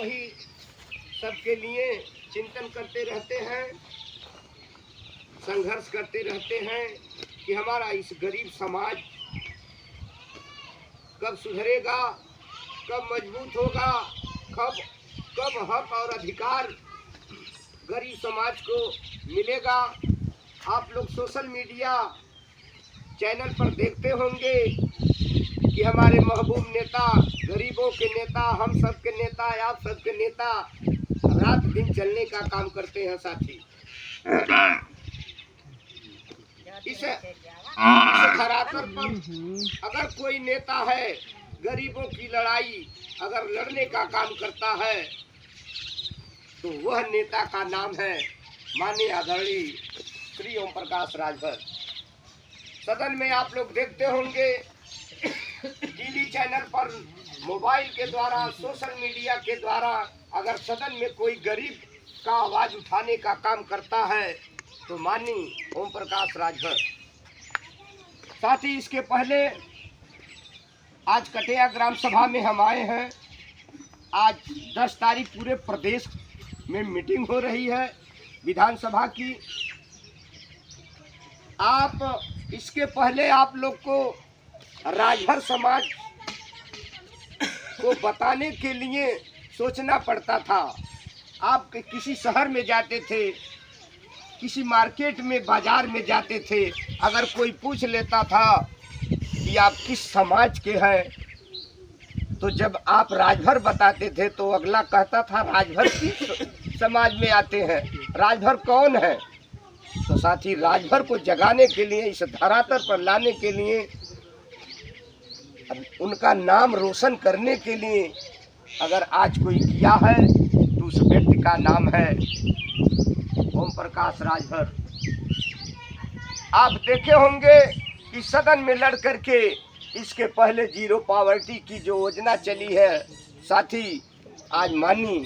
ही सबके लिए चिंतन करते रहते हैं, संघर्ष करते रहते हैं कि हमारा इस गरीब समाज कब सुधरेगा, कब मजबूत होगा, कब हक और अधिकार गरीब समाज को मिलेगा। आप लोग सोशल मीडिया चैनल पर देखते होंगे कि हमारे महबूब नेता, गरीबों के नेता, हम सब के नेता, आप सब के नेता रात दिन चलने का काम करते हैं साथी। इस धरातल पर अगर कोई नेता है, गरीबों की लड़ाई अगर लड़ने का काम करता है, तो वह नेता का नाम है माननीय आदरणीय श्री ओम प्रकाश राजभर। सदन में आप लोग देखते होंगे टीवी चैनल पर, मोबाइल के द्वारा, सोशल मीडिया के द्वारा अगर सदन में कोई गरीब का आवाज उठाने का काम करता है तो माननीय ओम प्रकाश राजभर। साथ ही इसके पहले आज कटेया ग्राम सभा में हम आए हैं। आज 10 तारीख पूरे प्रदेश में मीटिंग हो रही है विधानसभा की। आप इसके पहले आप लोग को राजभर समाज को बताने के लिए सोचना पड़ता था। आप किसी शहर में जाते थे, किसी मार्केट में, बाजार में जाते थे, अगर कोई पूछ लेता था कि आप किस समाज के हैं, तो जब आप राजभर बताते थे तो अगला कहता था राजभर किस समाज में आते हैं, राजभर कौन है। तो साथी राजभर को जगाने के लिए, इस धरातल पर लाने के लिए, उनका नाम रोशन करने के लिए अगर आज कोई किया है तो उस व्यक्ति का नाम है ओम प्रकाश राजभर। आप देखे होंगे कि सदन में लड़ करके इसके पहले जीरो पॉवर्टी की जो योजना चली है, साथी आज माननीय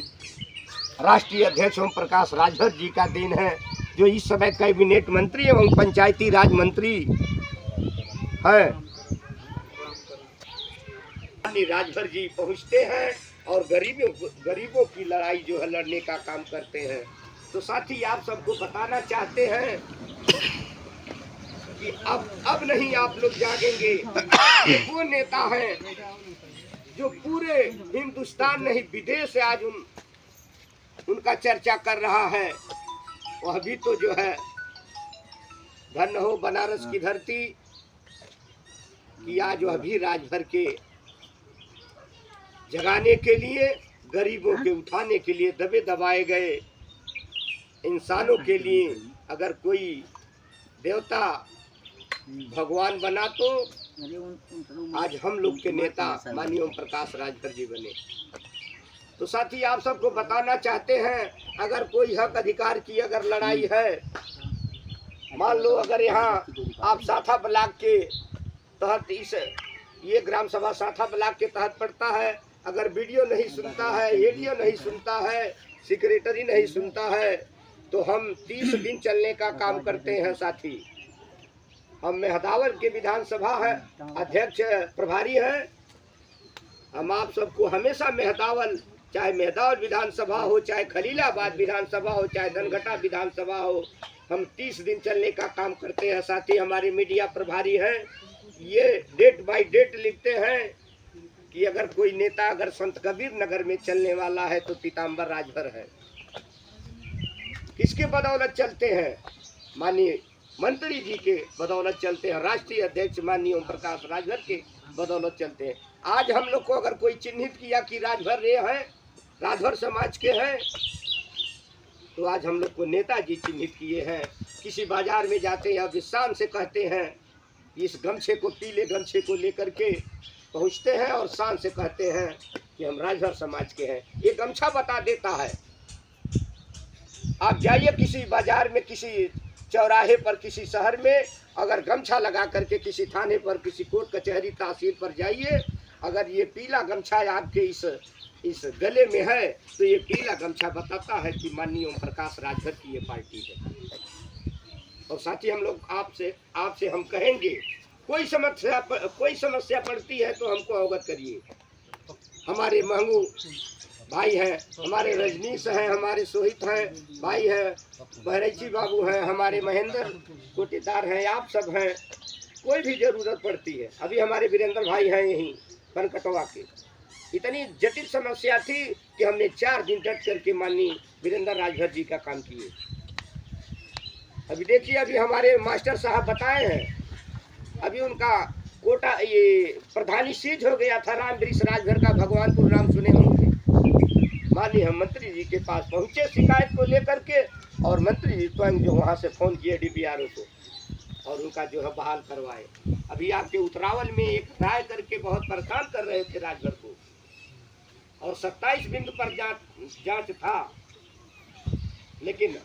राष्ट्रीय अध्यक्ष ओम प्रकाश राजभर जी का दिन है, जो इस समय कैबिनेट मंत्री एवं पंचायती राज मंत्री हैं। राजभर जी पहुंचते हैं और गरीबों की लड़ाई जो है लड़ने का काम करते हैं। तो साथी आप सबको बताना चाहते हैं कि अब नहीं आप लोग जागेंगे। वो नेता हैं जो पूरे हिंदुस्तान नहीं, विदेश से आज उनका चर्चा कर रहा है। वह भी तो जो है धन्य हो बनारस की धरती कि आज वह भी राजभर के जगाने के लिए, गरीबों के उठाने के लिए, दबे दबाए गए इंसानों के लिए अगर कोई देवता भगवान बना तो आज हम लोग के नेता माननीय ओम प्रकाश राजभर जी बने। तो साथी आप सबको बताना चाहते हैं, अगर कोई हक अधिकार की अगर लड़ाई है, मान लो अगर यहाँ आप साथा ब्लॉक के तहत, ये ग्राम सभा साथा ब्लॉक के तहत पड़ता है, अगर वीडियो नहीं सुनता है, एडियो नहीं सुनता है, सेक्रेटरी नहीं सुनता है, तो हम 30 दिन चलने का काम करते हैं साथी। हम मेहदावल के विधानसभा है अध्यक्ष प्रभारी हैं। हम आप सबको हमेशा मेहदावल, चाहे मेहदावल विधानसभा हो, चाहे खलीलाबाद विधानसभा हो, चाहे धनघटा विधानसभा हो, हम 30 दिन चलने का काम करते हैं साथी। हमारे मीडिया प्रभारी हैं, ये डेट बाय डेट लिखते हैं कि अगर कोई नेता अगर संत कबीर नगर में चलने वाला है तो पीताम्बर राजभर है। किसके बदौलत चलते हैं? माननीय मंत्री जी के बदौलत चलते हैं, राष्ट्रीय अध्यक्ष माननीय ओम प्रकाश राजभर के बदौलत चलते हैं। आज हम लोग को अगर कोई चिन्हित किया कि राजभर ये है, राजभर समाज के हैं, तो आज हम लोग को नेताजी चिन्हित किए हैं। किसी बाजार में जाते हैं, अब शान से कहते हैं, इस गमछे को, पीले गमछे को लेकर के पहुंचते हैं और शान से कहते हैं कि हम राजभर समाज के हैं। ये गमछा बता देता है। आप जाइए किसी बाजार में, किसी चौराहे पर, किसी शहर में, अगर गमछा लगा करके किसी थाने पर, किसी कोर्ट कचहरी तहसील पर जाइए, अगर ये पीला गमछा आपके इस गले में है तो ये पीला गमछा बताता है कि माननीय ओम प्रकाश राजभर की ये पार्टी है। और साथ ही हम लोग आपसे हम कहेंगे, कोई समस्या पड़ती है तो हमको अवगत करिए। हमारे महबूब भाई है, हमारे रजनीश हैं, हमारे सोहित हैं, भाई है, बहरैची बाबू हैं, हमारे महेंद्र कोटेदार हैं, आप सब हैं। कोई भी जरूरत पड़ती है, अभी हमारे वीरेंद्र भाई हैं यहीं बनकटवा के। इतनी जटिल समस्या थी कि हमने 4 दिन डट करके माननीय वीरेंद्र राजभर जी का काम किए। अभी देखिए, अभी हमारे मास्टर साहब बताए हैं, अभी उनका कोटा ये प्रधानी सीज हो गया था राम वृक्ष राजभर का, भगवानपुर नाम सुने होंगे। माननीय हम मंत्री जी के पास पहुंचे शिकायत को लेकर के, और मंत्री जी स्वयं जो वहाँ से फोन किए DPRO को, और उनका जो है बहाल करवाए। अभी आपके उतरावल में एक राय करके बहुत परेशान कर रहे थे राजभर को, और 27 बिंदु पर जांच था, लेकिन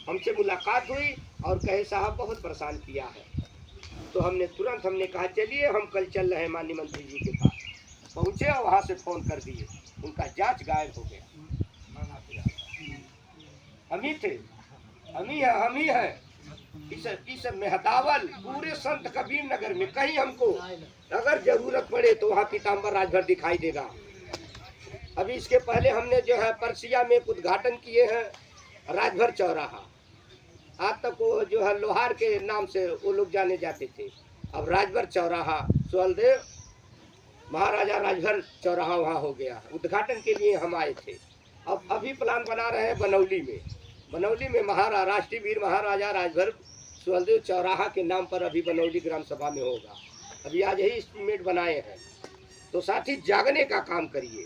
हमसे मुलाकात हुई और कहे साहब बहुत परेशान किया है। तो हमने तुरंत कहा चलिए हम कल चल रहे हैं माननीय मंत्री जी के पास। पहुंचे और वहाँ से फोन कर दिए, उनका जांच गायब हो गया। हम ही थे, हम ही हैं। इस मेहदावल पूरे संत कबीर नगर में कहीं हमको अगर जरूरत पड़े तो वहाँ पीताम्बर राजभर दिखाई देगा। अभी इसके पहले हमने जो है परसिया में उद्घाटन किए हैं राजभर चौराहा। आज तक वो जो है लोहार के नाम से वो लोग जाने जाते थे, अब राजभर चौराहा सुहलदेव महाराजा राजभर चौराहा वहाँ हो गया। उद्घाटन के लिए हम आए थे। अब अभी प्लान बना रहे हैं बनौली में राष्ट्रीय वीर महाराजा राजभर सुहलदेव चौराहा के नाम पर अभी बनौली ग्राम सभा में होगा। अभी आज यही एस्टीमेट बनाए हैं। तो साथ ही जागने का काम करिए।